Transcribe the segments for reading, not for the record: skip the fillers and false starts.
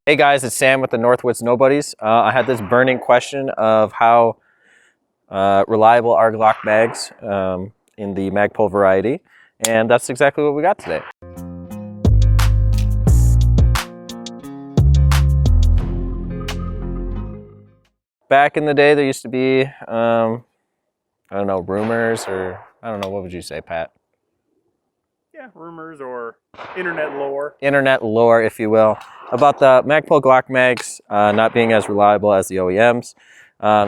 Hey guys, it's Sam with the Northwoods Nobodies. I had this burning question of how reliable are Glock mags in the Magpul variety, and that's exactly what we got today. Back in the day, there used to be, I don't know, rumors, or I don't know, what would you say, Pat? Yeah, rumors or internet lore. Internet lore, if you will, about the Magpul Glock mags not being as reliable as the OEMs.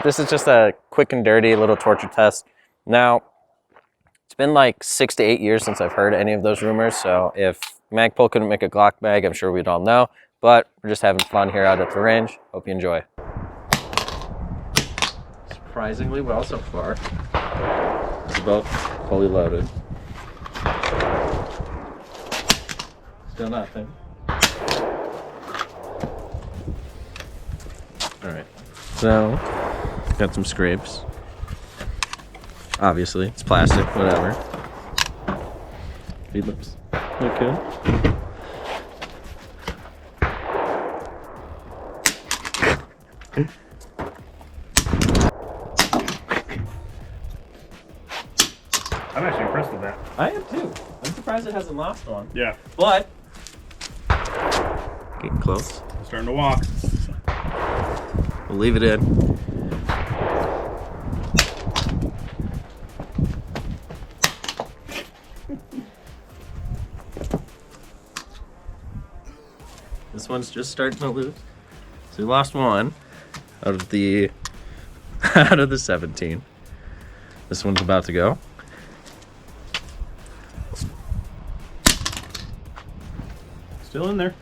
This is just a quick and dirty little torture test. Now, it's been like 6 to 8 years since I've heard any of those rumors, so if Magpul couldn't make a Glock mag, I'm sure we'd all know, but we're just having fun here out at the range. Hope you enjoy. Surprisingly well so far. It's about fully loaded. Still nothing. Alright, so got some scrapes. Obviously, it's plastic, whatever. Feed lips. Okay. I'm actually impressed with that. I am too. I'm surprised it hasn't lost one. Yeah. But getting close. I'm starting to walk. We'll leave it in. This one's just starting to lose. So we lost one out of the 17. This one's about to go. Still in there.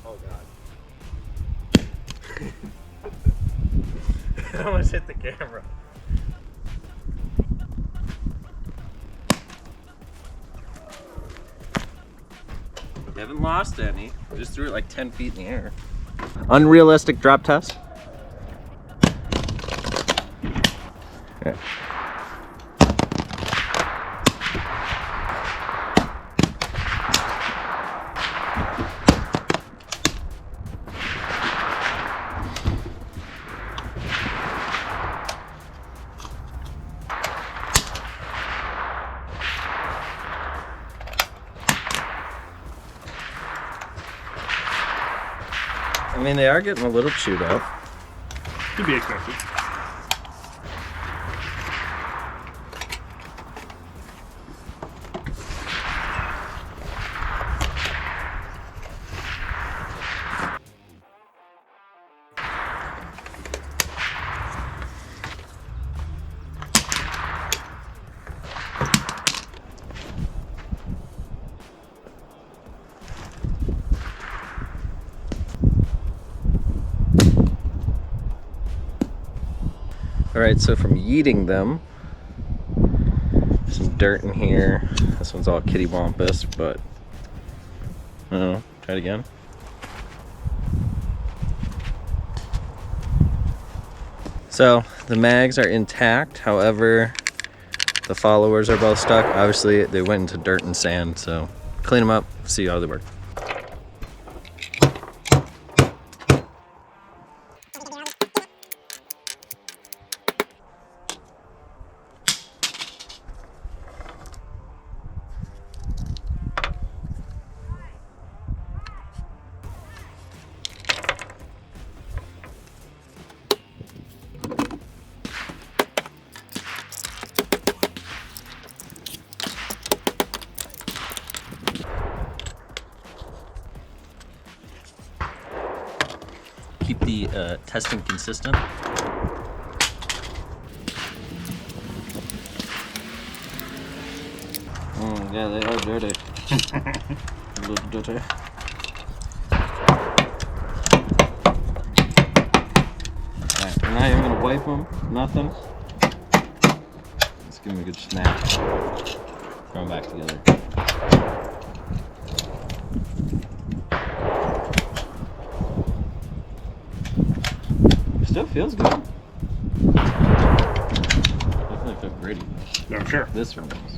Oh god. I almost hit the camera. We haven't lost any. We just threw it like 10 feet in the air. Unrealistic drop test. Okay. I mean, they are getting a little chewed up. To be expected. Alright, so from yeeting them, some dirt in here. This one's all kitty wampus, but I don't know. Try it again. So the mags are intact, however, the followers are both stuck. Obviously, they went into dirt and sand, so clean them up, see how they work. Keep the testing consistent. Yeah, they are dirty. A little dirty. Alright, we're not even gonna wipe them, nothing. Let's give them a good snap. Throw them back together. Still feels good. Definitely feel gritty. I'm sure. This one does.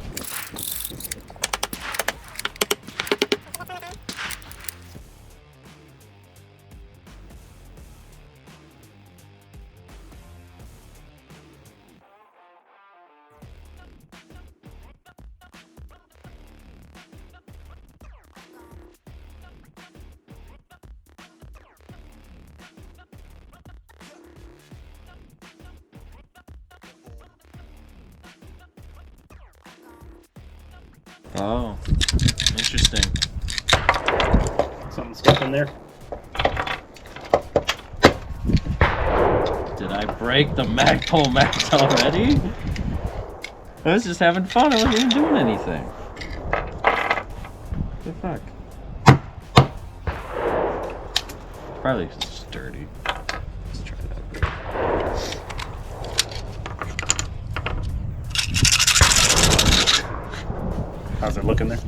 Oh, interesting. Something stuck in there. Did I break the Magpul mags already? I was just having fun. I wasn't even doing anything. What the fuck? Probably just dirty. Let's try that. How's it looking there?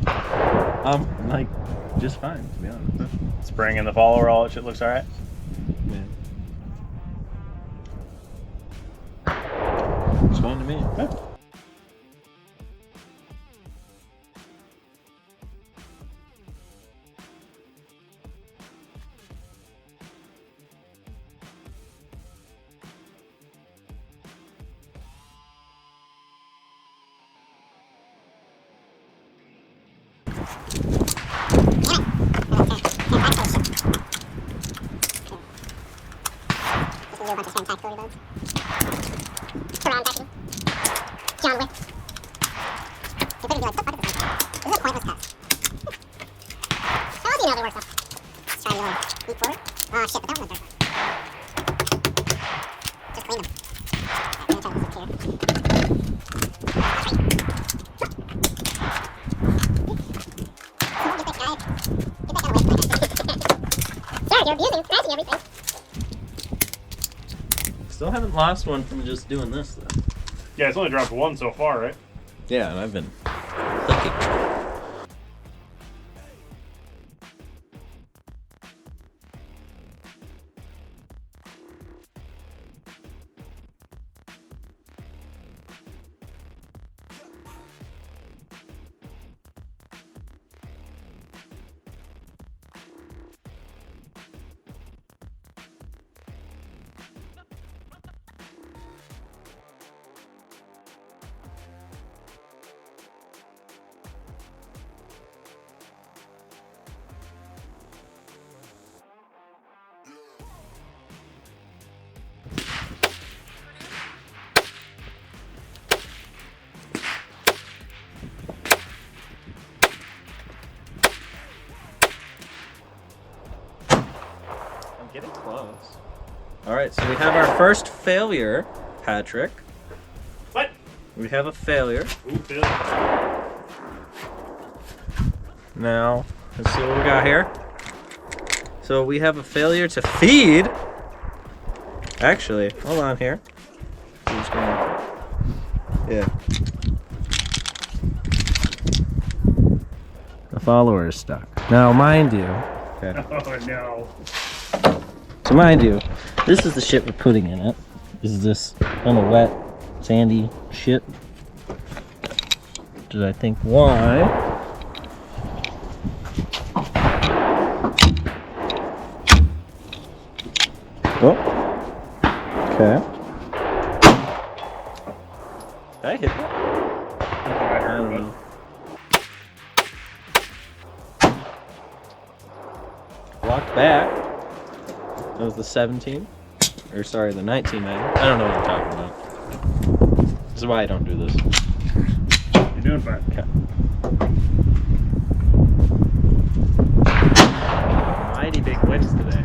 Like, just fine, to be honest. Spring in the follower, all that shit looks alright? Yeah. It's fine to me. Yeah. Still haven't lost one from just doing this, though. Yeah, it's only dropped one so far, right? Yeah, and I've been clicking. Getting close. All right, so we have our first failure, Patrick. What? We have a failure. Ooh, Phil. Now, let's see what we got here. So we have a failure to feed. Actually, hold on here. Yeah. The follower is stuck. Now, mind you. Okay. Oh no. So mind you, this is the shit we're putting in it. This is this kind of wet, sandy shit. Which is, I think, why. Oh. Okay. Did I hit that? I don't know. Walked back. That was the 17, or sorry, the 19 mag. I don't know what I'm talking about. This is why I don't do this. You're doing fine. Okay. Mighty big winds today.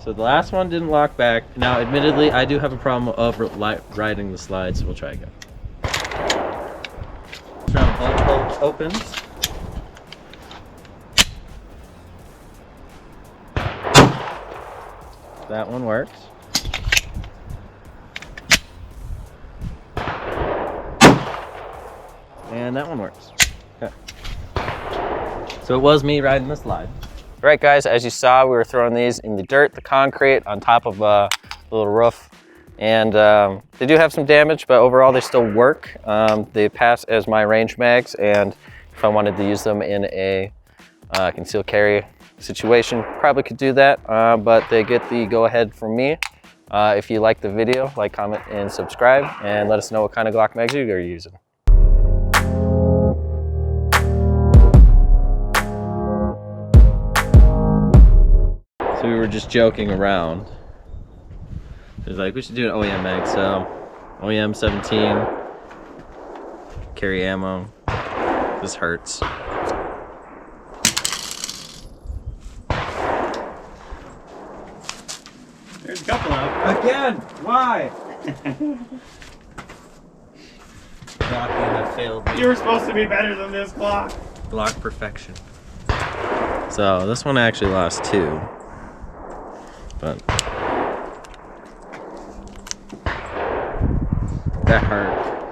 So the last one didn't lock back. Now, admittedly, I do have a problem of riding the slide, so we'll try again. Round opens. That one works. And that one works. Okay. So it was me riding the slide. All right, guys, as you saw, we were throwing these in the dirt, the concrete, on top of a little roof. And they do have some damage, but overall they still work. They pass as my range mags, and if I wanted to use them in a concealed carry situation, probably could do that, but they get the go-ahead from me. If you like the video, like, comment, and subscribe, and let us know what kind of Glock mags you are using. were just joking around. It was like, we should do an OEM mag, so OEM 17, carry ammo. This hurts. There's a couple out. Again, why? Glock, you have failed me. You were supposed to be better than this Glock. Glock perfection. So this one actually lost 2, but that hurt.